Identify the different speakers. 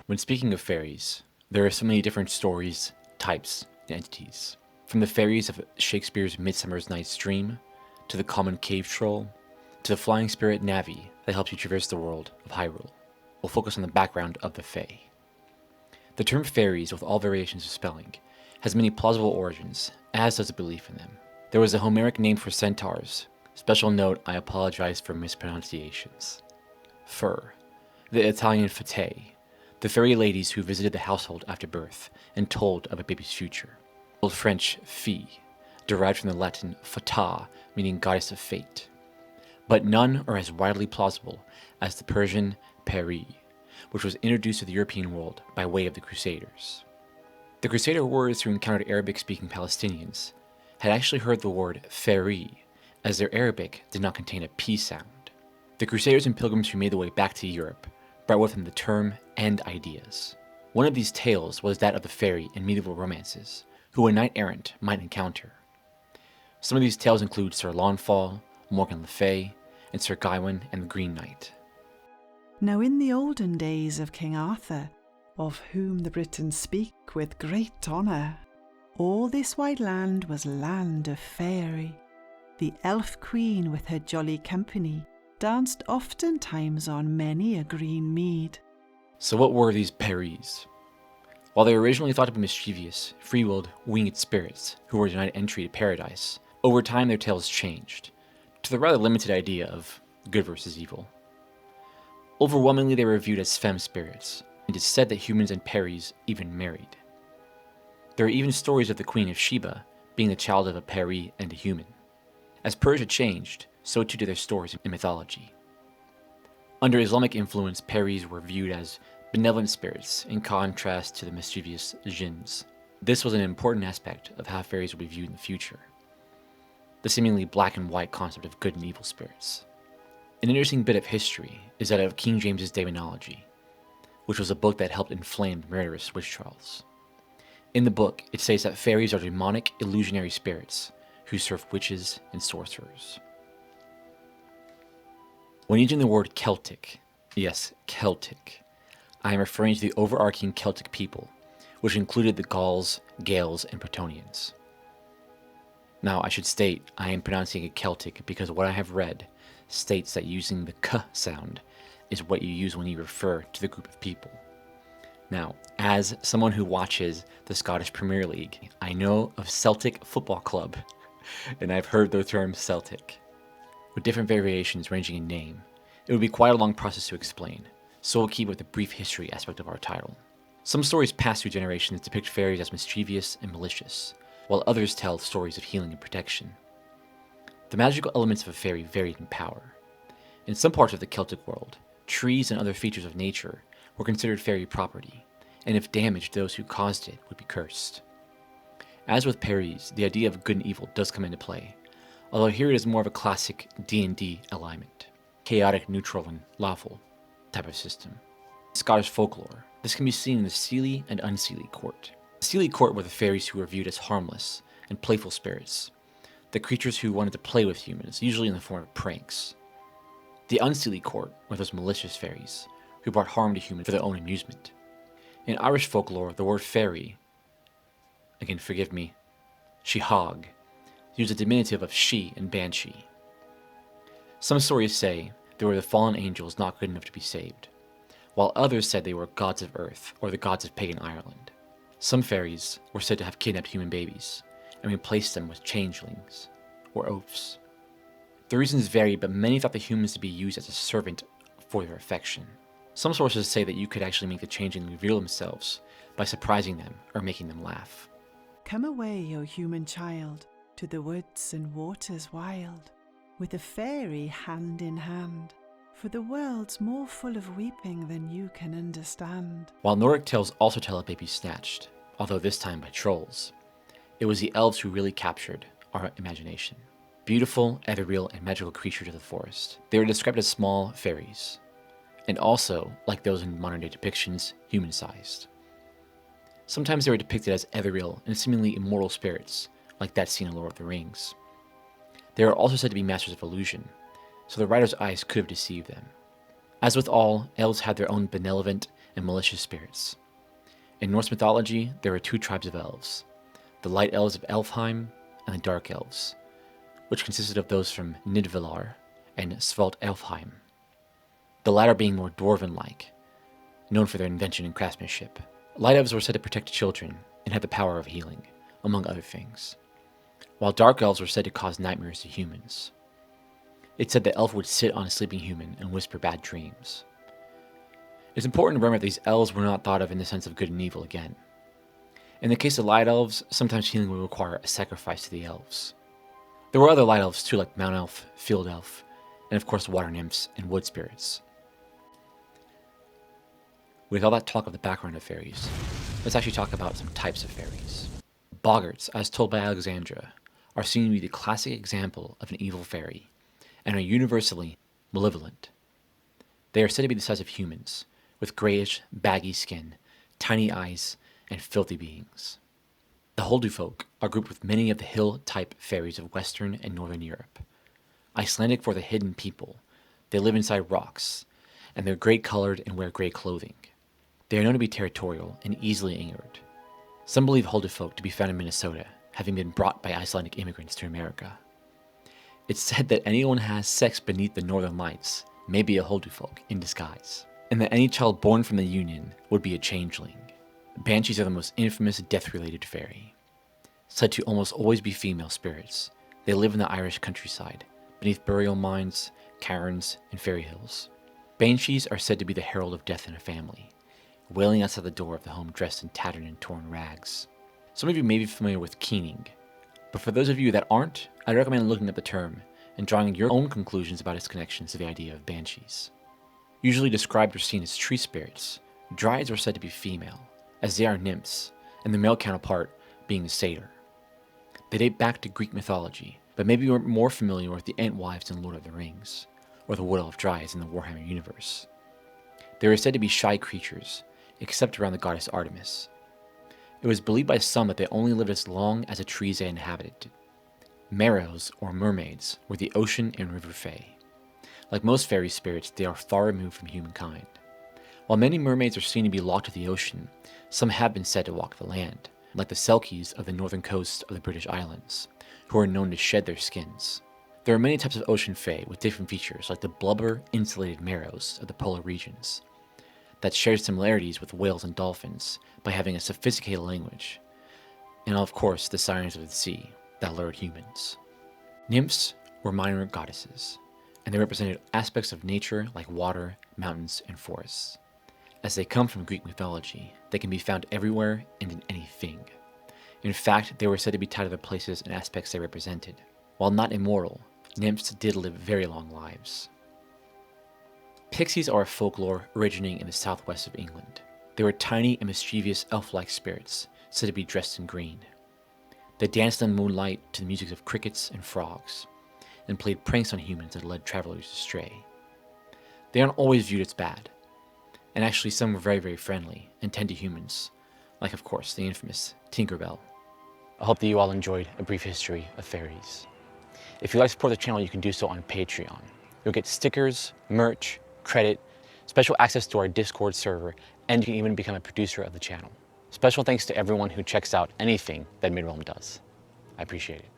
Speaker 1: When speaking of fairies, there are so many different stories, types, and entities. From the fairies of Shakespeare's Midsummer's Night's Dream, to the common cave troll, to the flying spirit Navi that helps you traverse the world of Hyrule. We'll focus on the background of the Fae. The term fairies, with all variations of spelling, has many plausible origins, as does the belief in them. There was a Homeric name for centaurs. Special note, I apologize for mispronunciations. Fur, the Italian fatae, the fairy ladies who visited the household after birth and told of a baby's future. Old French fée, derived from the Latin fata, meaning goddess of fate. But none are as widely plausible as the Persian peri, which was introduced to the European world by way of the Crusaders. The Crusader warriors who encountered Arabic-speaking Palestinians had actually heard the word Faerie, as their Arabic did not contain a P sound. The Crusaders and pilgrims who made their way back to Europe brought with them the term and ideas. One of these tales was that of the fairy in medieval romances, who a knight-errant might encounter. Some of these tales include Sir Launfal, Morgan le Fay, and Sir Gawain and the Green Knight.
Speaker 2: Now in the olden days of King Arthur, of whom the Britons speak with great honour, all this wide land was land of faerie. The elf queen with her jolly company danced oftentimes on many a green mead.
Speaker 1: So what were these Faeries? While they were originally thought to be mischievous, free-willed, winged spirits who were denied entry to paradise, over time their tales changed to the rather limited idea of good versus evil. Overwhelmingly they were viewed as femme spirits, and it is said that humans and Faeries even married. There are even stories of the Queen of Sheba being the child of a Faerie and a human. As Persia changed, so too did their stories in mythology. Under Islamic influence, Faeries were viewed as benevolent spirits in contrast to the mischievous jinns. This was an important aspect of how fairies would be viewed in the future. The seemingly black and white concept of good and evil spirits. An interesting bit of history is that of King James's Demonology, which was a book that helped inflame the murderous witch trials. In the book, it states that fairies are demonic, illusionary spirits who serve witches and sorcerers. When using the word Celtic, yes, Celtic, I am referring to the overarching Celtic people, which included the Gauls, Gaels, and Bretonnians. Now, I should state I am pronouncing it Celtic because what I have read states that using the K sound is what you use when you refer to the group of people. Now, as someone who watches the Scottish Premier League, I know of Celtic Football Club, and I've heard the term Celtic. With different variations ranging in name, it would be quite a long process to explain, so we'll keep with the brief history aspect of our title. Some stories passed through generations depict fairies as mischievous and malicious, while others tell stories of healing and protection. The magical elements of a fairy varied in power. In some parts of the Celtic world, trees and other features of nature were considered fairy property, and if damaged, those who caused it would be cursed. As with Faeries, the idea of good and evil does come into play, although here it is more of a classic D&D alignment, chaotic, neutral, and lawful type of system. Scottish folklore, this can be seen in the Seelie and Unseelie court. The Seelie court were the fairies who were viewed as harmless and playful spirits, the creatures who wanted to play with humans, usually in the form of pranks. The Unseelie court were those malicious fairies, who brought harm to humans for their own amusement. In Irish folklore, the word fairy, again forgive me, shehog, used a diminutive of she and banshee. Some stories say they were the fallen angels not good enough to be saved, while others said they were gods of earth or the gods of pagan Ireland. Some fairies were said to have kidnapped human babies and replaced them with changelings or oafs. The reasons vary, but many thought the humans to be used as a servant for their affection. Some sources say that you could actually make the changeling reveal themselves by surprising them or making them laugh.
Speaker 2: Come away, O human child, to the woods and waters wild, with a fairy hand in hand, for the world's more full of weeping than you can understand.
Speaker 1: While Nordic tales also tell of babies snatched, although this time by trolls, it was the elves who really captured our imagination. Beautiful, ethereal, and magical creatures of the forest. They were described as small fairies, and also, like those in modern-day depictions, human-sized. Sometimes they were depicted as ethereal and seemingly immortal spirits, like that seen in Lord of the Rings. They are also said to be masters of illusion, so the writer's eyes could have deceived them. As with all, elves had their own benevolent and malicious spirits. In Norse mythology, there are two tribes of elves, the Light Elves of Elfheim and the Dark Elves, which consisted of those from Nidvalar and Svaldelfheim, the latter being more dwarven-like, known for their invention and craftsmanship. Light Elves were said to protect children and had the power of healing, among other things, while Dark Elves were said to cause nightmares to humans. It's said that elf would sit on a sleeping human and whisper bad dreams. It's important to remember that these elves were not thought of in the sense of good and evil again. In the case of Light Elves, sometimes healing would require a sacrifice to the elves. There were other Light Elves too, like Mountain Elf, Field Elf, and of course water nymphs and wood spirits. With all that talk of the background of fairies, let's actually talk about some types of fairies. Boggarts, as told by Alexandra, are seen to be the classic example of an evil fairy, and are universally malevolent. They are said to be the size of humans, with grayish, baggy skin, tiny eyes, and filthy beings. The Holdufolk are grouped with many of the hill-type fairies of Western and Northern Europe. Icelandic for the hidden people, they live inside rocks, and they're gray-colored and wear gray clothing. They are known to be territorial and easily angered. Some believe Holdufolk to be found in Minnesota, having been brought by Icelandic immigrants to America. It's said that anyone who has sex beneath the Northern Lights may be a Holdufolk in disguise, and that any child born from the union would be a changeling. Banshees are the most infamous death-related fairy. Said to almost always be female spirits, they live in the Irish countryside, beneath burial mounds, cairns, and fairy hills. Banshees are said to be the herald of death in a family, wailing outside the door of the home dressed in tattered and torn rags. Some of you may be familiar with keening, but for those of you that aren't, I'd recommend looking at the term and drawing your own conclusions about its connections to the idea of banshees. Usually described or seen as tree spirits, dryads are said to be female, as they are nymphs, and the male counterpart being the satyr. They date back to Greek mythology, but maybe you're more familiar with the Entwives in Lord of the Rings, or the Wood Elf Dryads in the Warhammer universe. They are said to be shy creatures, except around the goddess Artemis. It was believed by some that they only lived as long as the trees they inhabited. Merrows, or mermaids, were the ocean and river fae. Like most fairy spirits, they are far removed from humankind. While many mermaids are seen to be locked to the ocean, some have been said to walk the land, like the Selkies of the northern coast of the British Islands, who are known to shed their skins. There are many types of ocean fae with different features, like the blubber-insulated Merrows of the polar regions, that share similarities with whales and dolphins by having a sophisticated language, and of course the sirens of the sea that lured humans. Nymphs were minor goddesses, and they represented aspects of nature like water, mountains, and forests. As they come from Greek mythology, they can be found everywhere and in anything. In fact, they were said to be tied to the places and aspects they represented. While not immortal, nymphs did live very long lives. Pixies are a folklore originating in the southwest of England. They were tiny and mischievous elf-like spirits, said to be dressed in green. They danced in the moonlight to the music of crickets and frogs, and played pranks on humans that led travelers astray. They aren't always viewed as bad, and actually some were very, very friendly and tend to humans, like of course the infamous Tinkerbell. I hope that you all enjoyed a brief history of fairies. If you'd like to support the channel, you can do so on Patreon. You'll get stickers, merch, credit, special access to our Discord server, and you can even become a producer of the channel. Special thanks to everyone who checks out anything that Midrealm does. I appreciate it.